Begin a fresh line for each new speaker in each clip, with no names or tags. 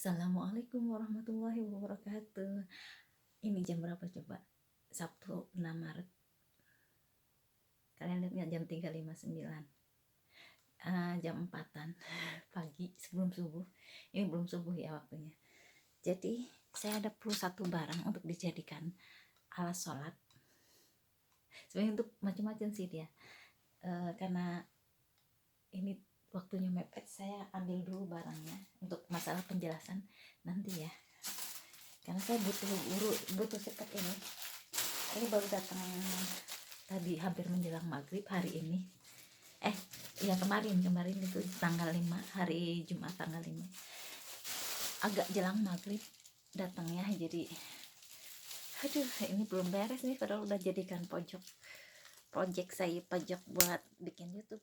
Assalamualaikum warahmatullahi wabarakatuh. Ini jam berapa coba? Sabtu 6 Maret. Kalian lihat nggak jam 3.59? Jam 4-an pagi sebelum subuh. Ini belum subuh ya waktunya. Jadi saya ada perlu satu barang untuk dijadikan alas sholat. Sebenarnya untuk macam-macam sih dia. Karena ini waktunya mepet, saya ambil dulu barangnya untuk masalah penjelasan nanti ya. Karena saya butuh cepat ini baru datang tadi hampir menjelang maghrib hari ini. Ya kemarin itu tanggal 5, hari Jumat tanggal 5, agak jelang maghrib datangnya. Jadi aduh, ini belum beres nih, padahal udah jadikan project saya buat bikin YouTube.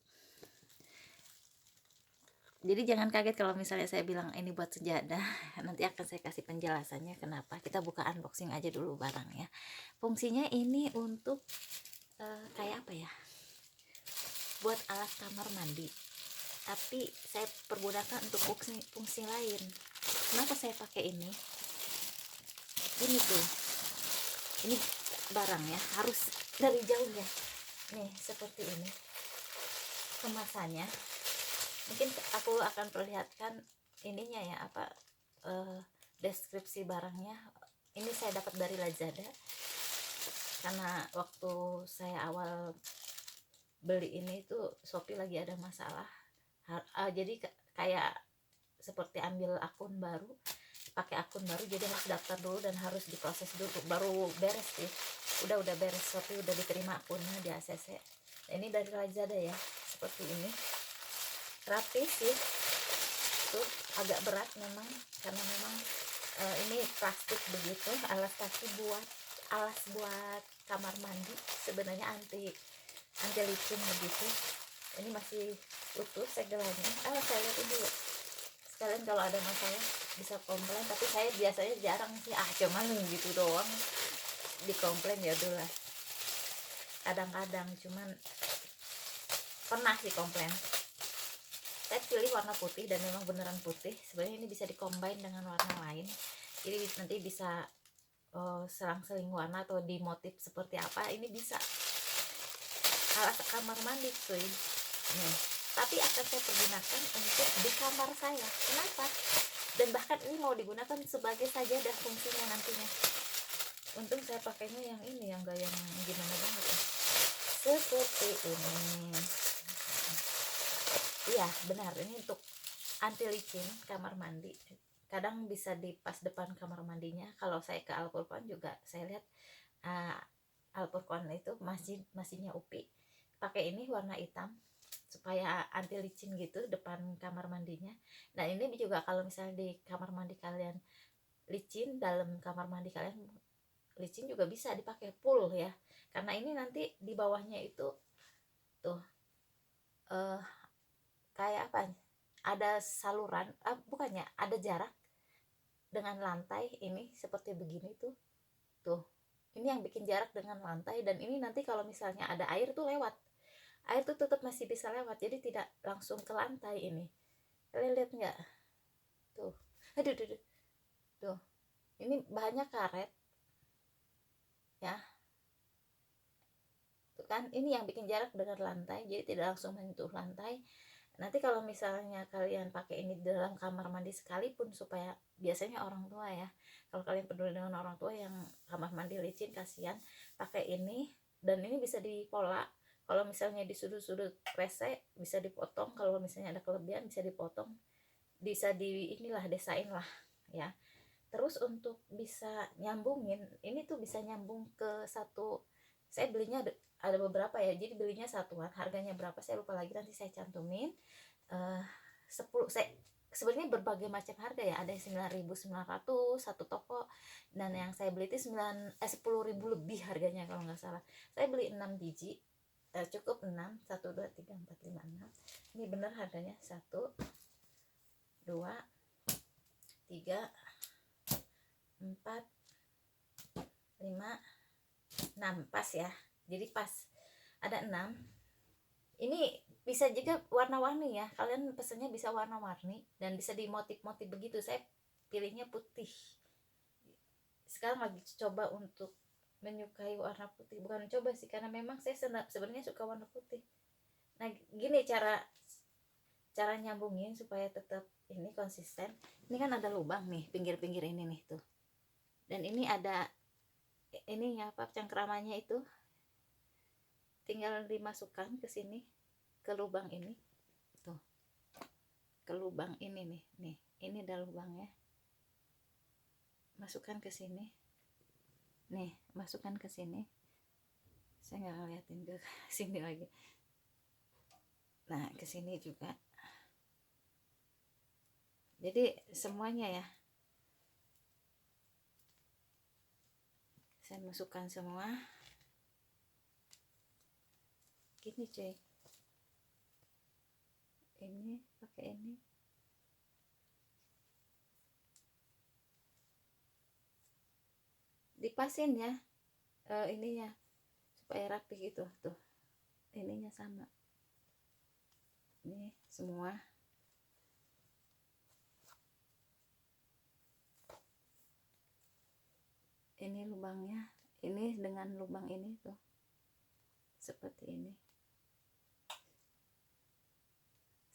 Jadi jangan kaget kalau misalnya saya bilang ini buat sejadah. Nanti akan saya kasih penjelasannya kenapa. Kita buka unboxing aja dulu barangnya. Fungsinya ini untuk kayak apa ya, buat alas kamar mandi, tapi saya pergunakan untuk fungsi lain. Kenapa saya pakai ini tuh, ini barangnya harus dari jauh ya. Nih seperti ini kemasannya. Mungkin aku akan perlihatkan ininya ya, deskripsi barangnya. Ini saya dapat dari Lazada, karena waktu saya awal beli ini tuh Shopee lagi ada masalah. Jadi kayak seperti ambil akun baru, pakai akun baru, jadi harus daftar dulu dan harus diproses dulu baru beres sih. Udah beres, Shopee udah diterima akunnya di ACC. Ini dari Lazada ya, seperti ini, rapi sih. Tuh agak berat memang, karena memang ini plastik begitu, alas buat kamar mandi, sebenarnya anti licin begitu. Ini masih utuh segelannya. Saya lihat dulu sekalian, kalau ada masalah bisa komplain, tapi saya biasanya jarang sih, cuman gitu doang dikomplain, ya udahlah. Kadang-kadang cuman pernah sih komplain. Saya pilih warna putih dan memang beneran putih. Sebenarnya ini bisa dikombin dengan warna lain, jadi nanti bisa selang-seling warna atau di motif seperti apa, ini bisa. Alas kamar mandi cuy nih, tapi akan saya pergunakan untuk di kamar saya. Kenapa? Dan bahkan ini mau digunakan sebagai sajadah fungsinya nantinya. Untung saya pakainya yang ini, yang gak yang gimana banget ya, seperti ini. Iya benar, ini untuk anti licin kamar mandi. Kadang bisa di pas depan kamar mandinya. Kalau saya ke Al Furqon juga saya lihat Al Furqon itu masjidnya UPI pakai ini warna hitam supaya anti licin gitu depan kamar mandinya. Nah ini juga kalau misalnya di kamar mandi kalian licin, dalam kamar mandi kalian licin, juga bisa dipakai full ya, karena ini nanti di bawahnya itu tuh kayak apa, ada saluran, bukannya ada jarak dengan lantai. Ini seperti begini tuh ini yang bikin jarak dengan lantai. Dan ini nanti kalau misalnya ada air tuh lewat, air tuh tetap masih bisa lewat, jadi tidak langsung ke lantai. Ini kalian lihat nggak tuh, aduh tuh, ini bahannya karet ya, tuh kan, ini yang bikin jarak dengan lantai, jadi tidak langsung menyentuh lantai. Nanti kalau misalnya kalian pakai ini dalam kamar mandi sekalipun, supaya biasanya orang tua ya, kalau kalian peduli dengan orang tua yang kamar mandi licin, kasihan, pakai ini. Dan ini bisa dipola, kalau misalnya di sudut-sudut WC bisa dipotong, kalau misalnya ada kelebihan bisa dipotong, bisa di inilah desain lah ya. Terus untuk bisa nyambungin ini tuh, bisa nyambung ke satu. Saya belinya ada beberapa ya, jadi belinya satuan. Harganya berapa saya lupa lagi, nanti saya cantumin. 10, saya sebenarnya berbagai macam harga ya, ada yang 9.900 satu toko, dan yang saya beli itu 10.000 lebih harganya kalau nggak salah. Saya beli 6 biji, cukup 6, 1, 2, 3, 4, 5, 6. Ini benar harganya 1, 2, 3, 4, 5, 6, pas ya, jadi pas ada 6. Ini bisa juga warna-warni ya, kalian pesennya bisa warna-warni dan bisa di motif-motif begitu. Saya pilihnya putih. Sekarang lagi coba untuk menyukai warna putih, bukan coba sih, karena memang saya sebenarnya suka warna putih. Nah gini cara nyambungin supaya tetap ini konsisten. Ini kan ada lubang nih pinggir-pinggir ini nih tuh, dan ini ada ininya apa, cengkeramannya itu tinggal dimasukkan ke sini, ke lubang ini tuh, ke lubang ini nih ini ada lubangnya, masukkan ke sini nih, masukkan ke sini. Saya nggak ngeliatin ke sini lagi. Nah ke sini juga, jadi semuanya ya saya masukkan semua gini cuy. Ini pakai ini, dipasin ya ininya supaya rapi gitu tuh, ininya sama ini semua. Ini lubangnya, ini dengan lubang ini tuh seperti ini.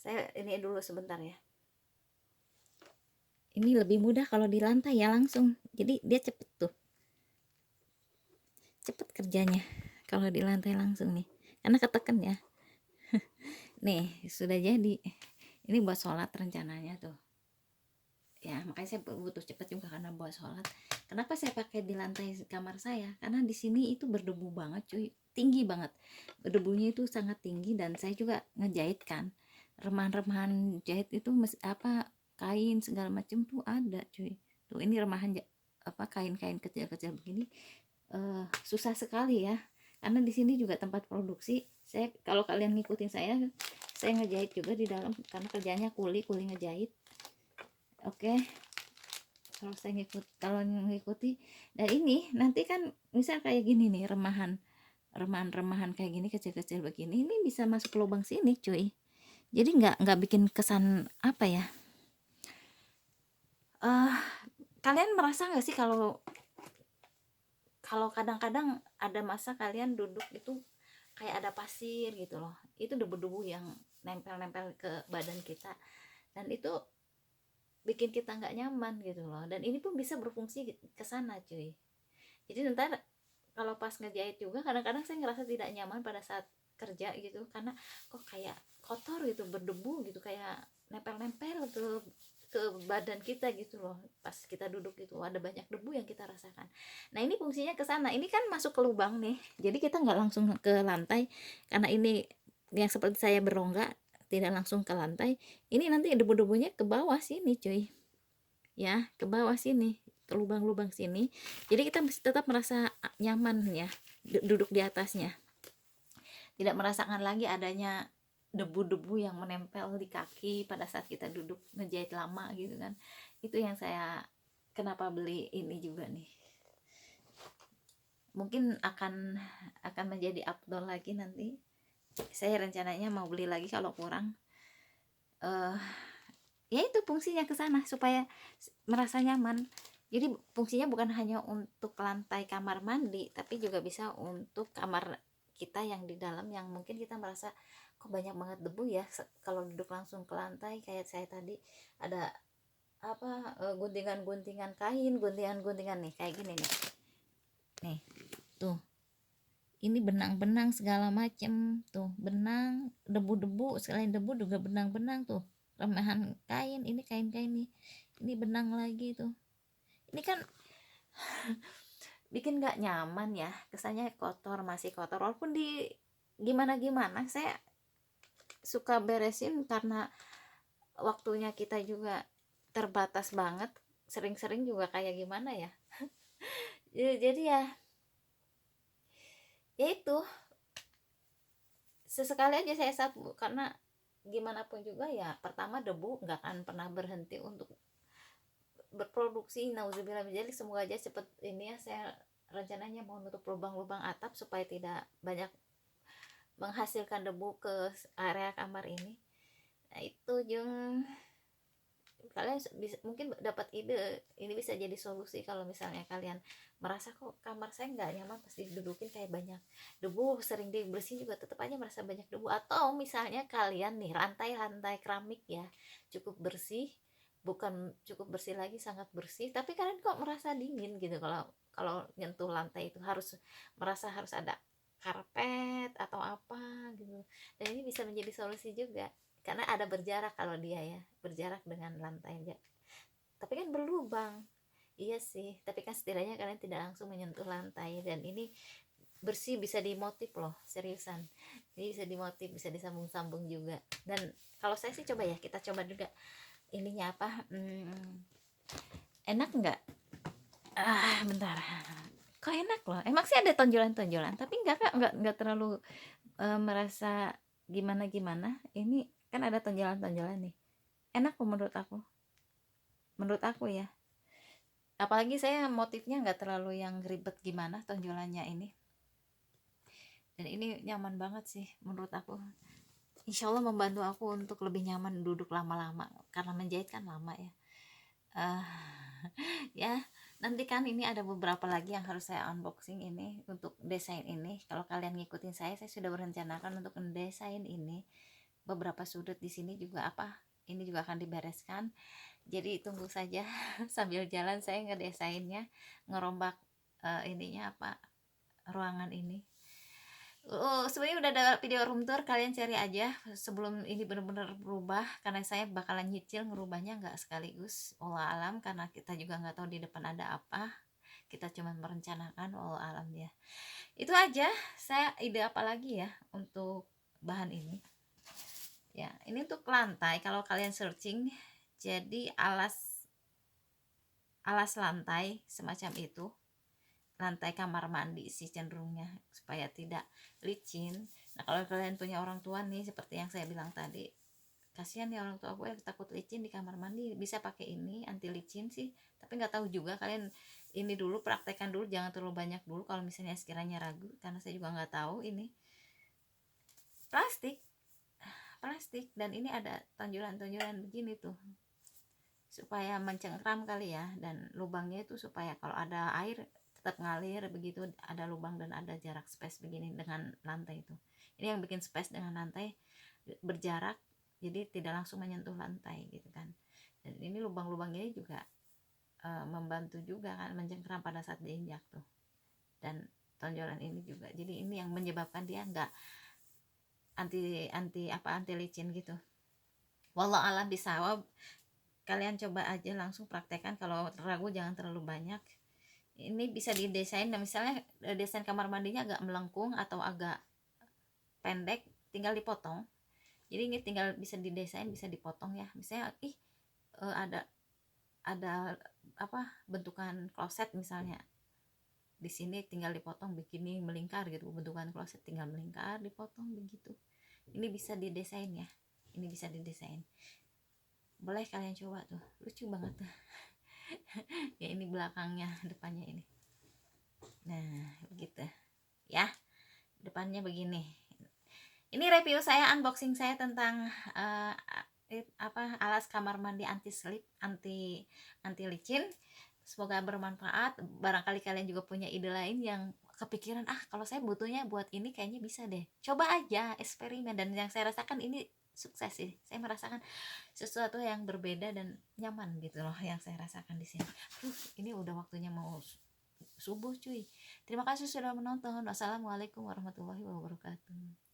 Saya ini dulu sebentar ya. Ini lebih mudah kalau di lantai ya langsung, jadi dia cepet tuh, cepet kerjanya kalau di lantai langsung nih, karena keteken ya. Nih sudah jadi, ini buat sholat rencananya tuh ya, makanya saya butuh cepet juga karena buat sholat. Kenapa saya pakai di lantai kamar saya, karena di sini itu berdebu banget cuy, tinggi banget berdebunya, itu sangat tinggi. Dan saya juga ngejahit kan, remahan-remahan jahit itu apa kain segala macam tuh ada cuy. Tuh ini remahan apa kain-kain kecil-kecil begini, susah sekali ya, karena di sini juga tempat produksi. Saya kalau kalian ngikutin saya ngejahit juga di dalam, karena kerjanya kuli ngejahit. Oke, kalau ngikuti. Dan ini nanti kan misal kayak gini nih, remahan kayak gini kecil-kecil begini, ini bisa masuk ke lubang sini cuy. Jadi nggak bikin kesan apa ya, kalian merasa nggak sih kalau kadang-kadang ada masa kalian duduk itu kayak ada pasir gitu loh, itu debu-debu yang nempel-nempel ke badan kita, dan itu bikin kita nggak nyaman gitu loh. Dan ini pun bisa berfungsi ke sana cuy. Jadi ntar kalau pas ngejahit juga kadang-kadang saya ngerasa tidak nyaman pada saat kerja gitu, karena kok kayak kotor gitu, berdebu gitu, kayak nempel-nempel ke badan kita gitu loh. Pas kita duduk gitu ada banyak debu yang kita rasakan. Nah ini fungsinya ke sana, ini kan masuk ke lubang nih, jadi kita nggak langsung ke lantai, karena ini yang seperti saya berongga tidak langsung ke lantai. Ini nanti debu-debunya ke bawah sini cuy ya, ke bawah sini, ke lubang-lubang sini. Jadi kita mesti tetap merasa nyaman ya duduk di atasnya, tidak merasakan lagi adanya debu-debu yang menempel di kaki pada saat kita duduk ngejahit lama gitu kan. Itu yang saya kenapa beli ini juga nih, mungkin akan menjadi afdol lagi nanti. Saya rencananya mau beli lagi kalau kurang. Ya itu fungsinya ke sana supaya merasa nyaman. Jadi fungsinya bukan hanya untuk lantai kamar mandi, tapi juga bisa untuk kamar kita yang di dalam, yang mungkin kita merasa kok banyak banget debu ya kalau duduk langsung ke lantai. Kayak saya tadi ada apa guntingan-guntingan kain, guntingan-guntingan nih kayak gini nih tuh, ini benang-benang segala macem tuh, benang, debu-debu, selain debu juga benang-benang tuh, remahan kain, ini kain-kain nih, ini benang lagi tuh. Ini kan bikin nggak nyaman ya, kesannya kotor, masih kotor. Walaupun di gimana saya suka beresin karena waktunya kita juga terbatas banget, sering-sering juga kayak gimana ya. Jadi ya itu sesekali aja saya sapu, karena gimana pun juga ya, pertama debu nggak akan pernah berhenti untuk berproduksi. Nauzubillah menjadi, semoga aja cepet ini ya. Saya rencananya mau nutup lubang-lubang atap supaya tidak banyak menghasilkan debu ke area kamar ini. Nah itu Jung, kalian bisa mungkin dapat ide, ini bisa jadi solusi kalau misalnya kalian merasa kok kamar saya nggak nyaman pas didudukin kayak banyak debu, sering dibersihin juga tetap aja merasa banyak debu. Atau misalnya kalian nih lantai keramik ya cukup bersih, bukan cukup bersih lagi, sangat bersih, tapi kalian kok merasa dingin gitu kalau kalau nyentuh lantai itu, merasa harus ada karpet atau apa gitu. Dan ini bisa menjadi solusi juga karena ada berjarak, kalau dia ya berjarak dengan lantai aja, tapi kan berlubang. Iya sih, tapi kan setidaknya kalian tidak langsung menyentuh lantai, dan ini bersih, bisa dimotif loh, seriusan. Ini bisa dimotif, bisa disambung-sambung juga. Dan kalau saya sih coba ya, kita coba juga ininya apa, enak nggak? Bentar, kok enak loh, emang sih ada tonjolan-tonjolan, tapi nggak terlalu merasa gimana gimana. Ini kan ada tonjolan-tonjolan nih, enak kok menurut aku ya. Apalagi saya motifnya nggak terlalu yang ribet gimana tonjolannya ini, dan ini nyaman banget sih menurut aku. Insya Allah membantu aku untuk lebih nyaman duduk lama-lama, karena menjahit kan lama ya. uh, ya nanti kan ini ada beberapa lagi yang harus saya unboxing ini untuk desain ini. Kalau kalian ngikutin saya sudah berencanakan untuk mendesain ini, beberapa sudut di sini juga ini juga akan dibereskan. Jadi tunggu saja. Sambil jalan saya ngedesainnya, ngerombak ininya ruangan ini. Sebenarnya udah ada video room tour, kalian cari aja sebelum ini benar-benar berubah, karena saya bakalan nyicil ngerubahnya nggak sekaligus, wallah alam, karena kita juga nggak tahu di depan ada apa, kita cuma merencanakan, wallah alam ya. Itu aja, saya ide apa lagi ya untuk bahan ini ya. Ini untuk lantai, kalau kalian searching, jadi alas lantai semacam itu, lantai kamar mandi sih cenderungnya, supaya tidak licin. Nah kalau kalian punya orang tua nih, seperti yang saya bilang tadi, kasihan ya orang tua gue takut licin di kamar mandi, bisa pakai ini anti licin sih. Tapi nggak tahu juga, kalian ini dulu praktekkan dulu, jangan terlalu banyak dulu kalau misalnya sekiranya ragu, karena saya juga nggak tahu. Ini plastik dan ini ada tonjolan-tonjolan begini tuh supaya mencengkram kali ya, dan lubangnya itu supaya kalau ada air tetap ngalir begitu, ada lubang dan ada jarak space begini dengan lantai itu. Ini yang bikin space dengan lantai berjarak, jadi tidak langsung menyentuh lantai gitu kan. Dan ini lubang-lubang ini juga membantu juga kan mencengkram pada saat diinjak tuh. Dan tonjolan ini juga, jadi ini yang menyebabkan dia nggak anti licin gitu. Wallah alam bisawab, kalian coba aja langsung praktekkan, kalau ragu jangan terlalu banyak. Ini bisa didesain, dan misalnya desain kamar mandinya agak melengkung atau agak pendek, tinggal dipotong. Jadi ini tinggal bisa didesain, bisa dipotong ya. Misalnya ada bentukan kloset misalnya, di sini tinggal dipotong begini melingkar gitu, bentukan kloset tinggal melingkar dipotong begitu. Ini bisa didesain ya, ini bisa didesain, boleh kalian coba tuh, lucu banget tuh. Ya ini belakangnya, depannya ini. Nah begitu ya, depannya begini. Ini review saya, unboxing saya tentang alas kamar mandi anti slip, anti licin. Semoga bermanfaat. Barangkali kalian juga punya ide lain yang kepikiran, kalau saya butuhnya buat ini, kayaknya bisa deh, coba aja eksperimen. Dan yang saya rasakan ini sukses sih, saya merasakan sesuatu yang berbeda dan nyaman gitu loh yang saya rasakan di sini. Ini udah waktunya mau subuh cuy. Terima kasih sudah menonton. Wassalamualaikum warahmatullahi wabarakatuh.